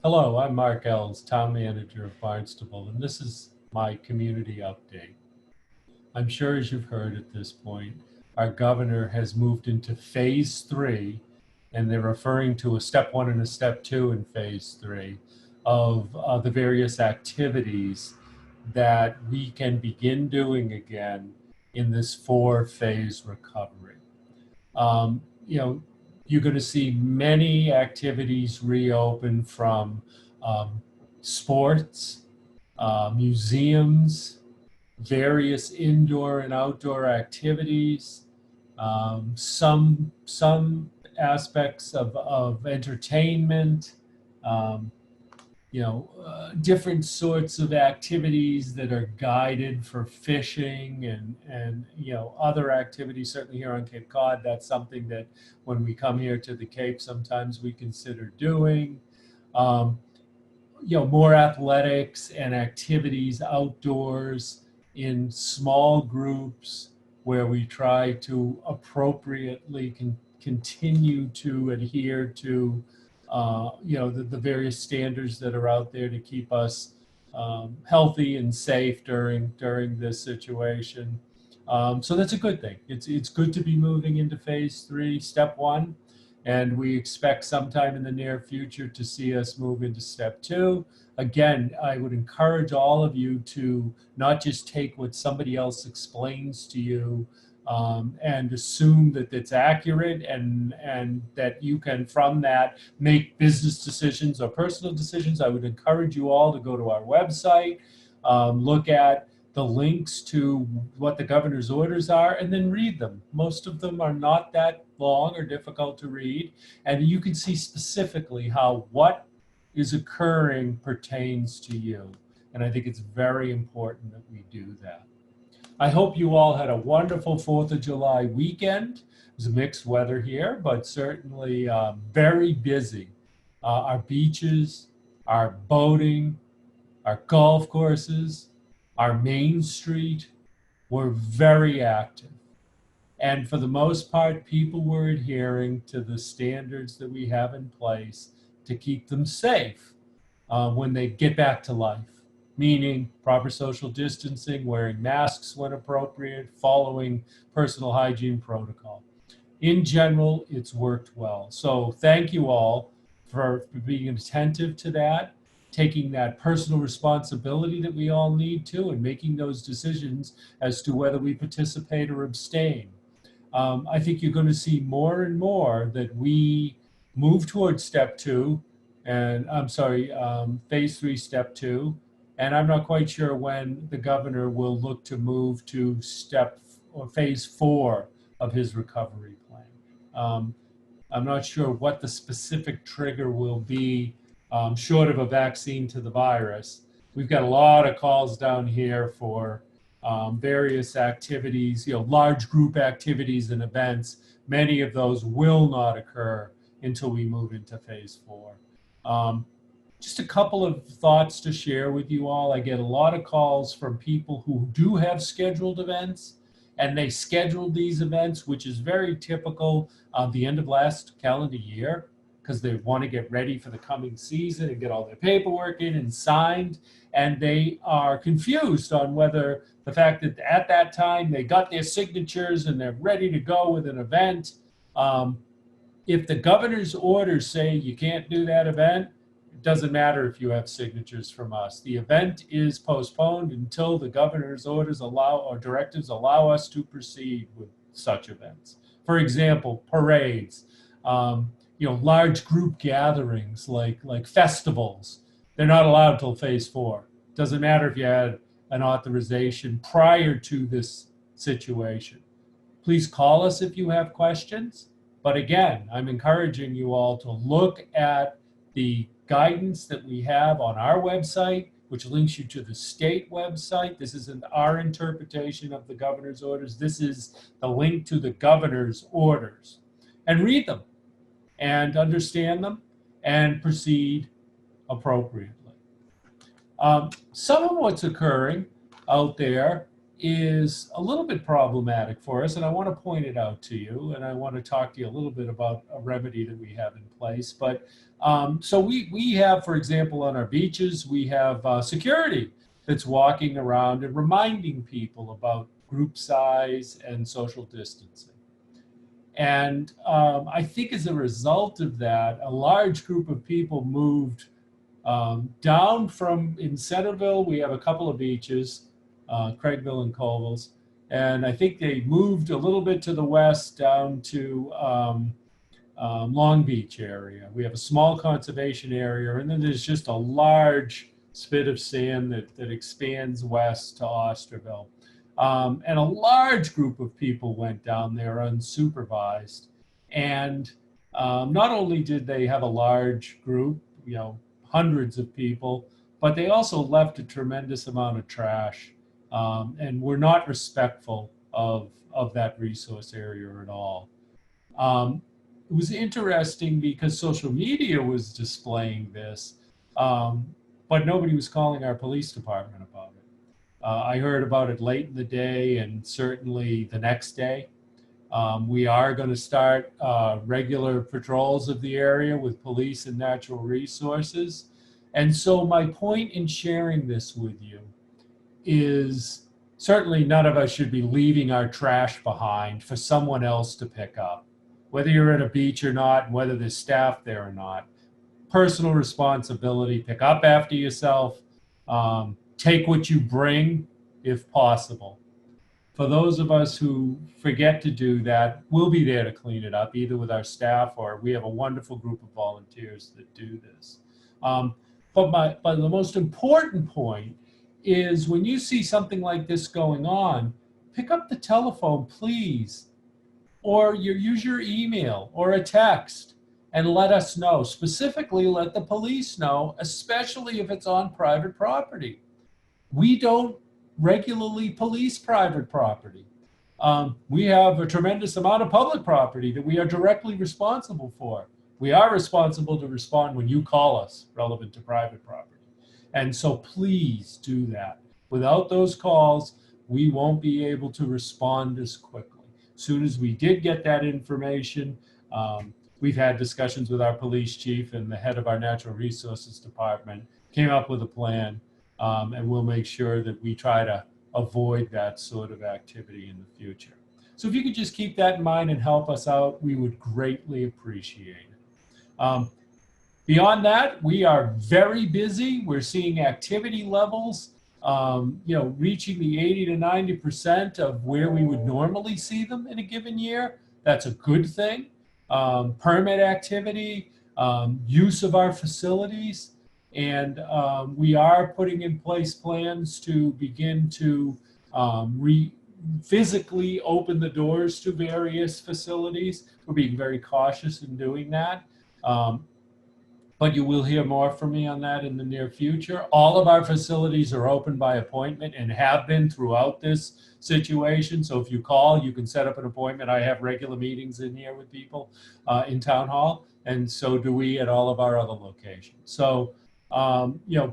Hello, I'm Mark Ells, Town Manager of Barnstable, and this is my community update. I'm sure as you've heard at this point, our governor has moved into phase three, and they're referring to a step one and a step two in phase three of the various activities that we can begin doing again in this four-phase recovery. You know, you're going to see many activities reopen from um, sports, museums, various indoor and outdoor activities, some aspects of entertainment, um, different sorts of activities that are guided for fishing and other activities. Certainly here on Cape Cod, that's something that when we come here to the Cape, sometimes we consider doing. Um, More athletics and activities outdoors in small groups where we try to appropriately continue to adhere to the various standards that are out there to keep us healthy and safe during this situation. So that's a good thing. It's good to be moving into phase three, step one, and we expect sometime in the near future to see us move into step two. Again, I would encourage all of you to not just take what somebody else explains to you and assume that it's accurate and that you can from that make business decisions or personal decisions. I would encourage you all to go to our website, look at the links to what the governor's orders are, and then read them. Most of them are not that long or difficult to read, and you can see specifically how what is occurring pertains to you. And I think it's very important that we do that. I hope you all had a wonderful 4th of July weekend. It was mixed weather here, but certainly very busy. Our beaches, our boating, our golf courses, our main street were very active. And for the most part, people were adhering to the standards that we have in place to keep them safe when they get back to life, meaning proper social distancing, wearing masks when appropriate, following personal hygiene protocol. In general, it's worked well. So thank you all for being attentive to that, taking that personal responsibility that we all need to, and making those decisions as to whether we participate or abstain. I think you're going to see more and more that we move towards step two, and I'm sorry, phase three, step two. And I'm not quite sure when the governor will look to move to step or phase four of his recovery plan. I'm not sure what the specific trigger will be, short of a vaccine to the virus. We've got a lot of calls down here for various activities, large group activities and events. Many of those will not occur until we move into phase four. Just a couple of thoughts to share with you all. I get a lot of calls from people who do have scheduled events, and they scheduled these events, which is very typical of the end of last calendar year, because they want to get ready for the coming season and get all their paperwork in and signed. And they are confused on whether the fact that at that time they got their signatures and they're ready to go with an event. If the governor's orders say you can't do that event, it doesn't matter if you have signatures from us. The event is postponed until the governor's orders allow or directives allow us to proceed with such events. For example, parades, large group gatherings like festivals. They're not allowed till phase four. Doesn't matter if you had an authorization prior to this situation. Please call us if you have questions. But again, I'm encouraging you all to look at the guidance that we have on our website, which links you to the state website. This isn't our interpretation of the governor's orders. This is the link to the governor's orders. And read them and understand them and proceed appropriately. Some of what's occurring out there is a little bit problematic for us, and I want to point it out to you, and I want to talk to you a little bit about a remedy that we have in place. But so we have, for example, on our beaches, we have security that's walking around and reminding people about group size and social distancing. And I think as a result of that, a large group of people moved down from in Centerville. We have a couple of beaches, Craigville and Colville's, and I think they moved a little bit to the west down to Long Beach area. We have a small conservation area, and then there's just a large spit of sand that expands west to Osterville. And a large group of people went down there unsupervised. And not only did they have a large group, hundreds of people, but they also left a tremendous amount of trash and were not respectful of that resource area at all. It was interesting because social media was displaying this, but nobody was calling our police department about it. I heard about it late in the day and certainly the next day. We are going to start regular patrols of the area with police and natural resources. And so my point in sharing this with you is certainly none of us should be leaving our trash behind for someone else to pick up, whether you're at a beach or not, and whether there's staff there or not. Personal responsibility, pick up after yourself, take what you bring if possible. For those of us who forget to do that, we'll be there to clean it up, either with our staff or we have a wonderful group of volunteers that do this. But the most important point is when you see something like this going on, pick up the telephone, please, or use your email or a text and let us know. Specifically, let the police know, especially if it's on private property. We don't regularly police private property. We have a tremendous amount of public property that we are directly responsible for. We are responsible to respond when you call us relevant to private property. And so please do that. Without those calls, we won't be able to respond as quickly. As soon as we did get that information, we've had discussions with our police chief and the head of our natural resources department, came up with a plan, and we'll make sure that we try to avoid that sort of activity in the future. So if you could just keep that in mind and help us out, we would greatly appreciate it. Beyond that, we are very busy. We're seeing activity levels, reaching the 80 to 90% of where we would normally see them in a given year. That's a good thing. Permit activity, use of our facilities, and we are putting in place plans to begin to physically open the doors to various facilities. We're being very cautious in doing that. But you will hear more from me on that in the near future. All of our facilities are open by appointment and have been throughout this situation. So if you call, you can set up an appointment. I have regular meetings in here with people in town hall, and so do we at all of our other locations. So,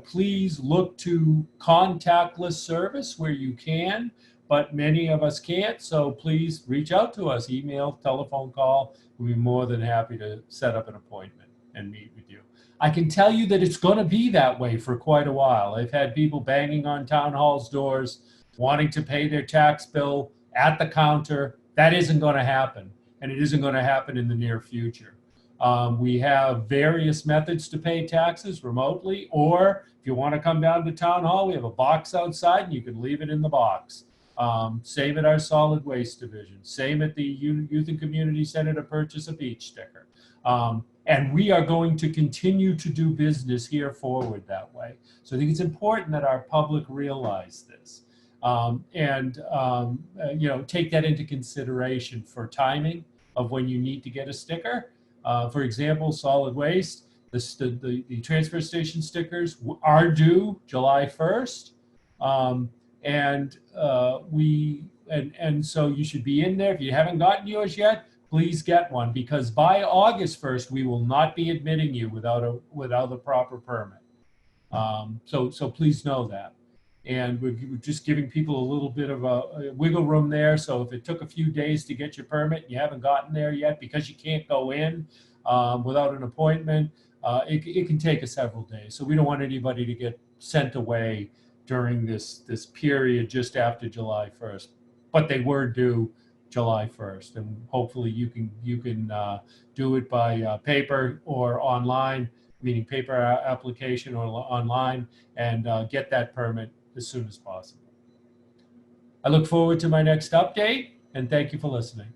please look to contactless service where you can, but many of us can't. So please reach out to us, email, telephone call. We'll be more than happy to set up an appointment and meet with you. I can tell you that it's going to be that way for quite a while. I've had people banging on town hall's doors, wanting to pay their tax bill at the counter. That isn't going to happen, and it isn't going to happen in the near future. We have various methods to pay taxes remotely, or if you want to come down to town hall, we have a box outside and you can leave it in the box. Same at our solid waste division. Same at the Youth and Community Center to purchase a beach sticker. And we are going to continue to do business here forward that way. So I think it's important that our public realize this and take that into consideration for timing of when you need to get a sticker. For example, solid waste, the transfer station stickers are due July 1st. And so you should be in there. If you haven't gotten yours yet, please get one, because by August 1st, we will not be admitting you without a proper permit. So please know that. And we're just giving people a little bit of a wiggle room there. So if it took a few days to get your permit, you haven't gotten there yet because you can't go in without an appointment, it can take us several days. So we don't want anybody to get sent away during this period just after July 1st. But they were due July 1st, and hopefully you can do it by paper or online, meaning paper application or online, and get that permit as soon as possible. I look forward to my next update, and thank you for listening.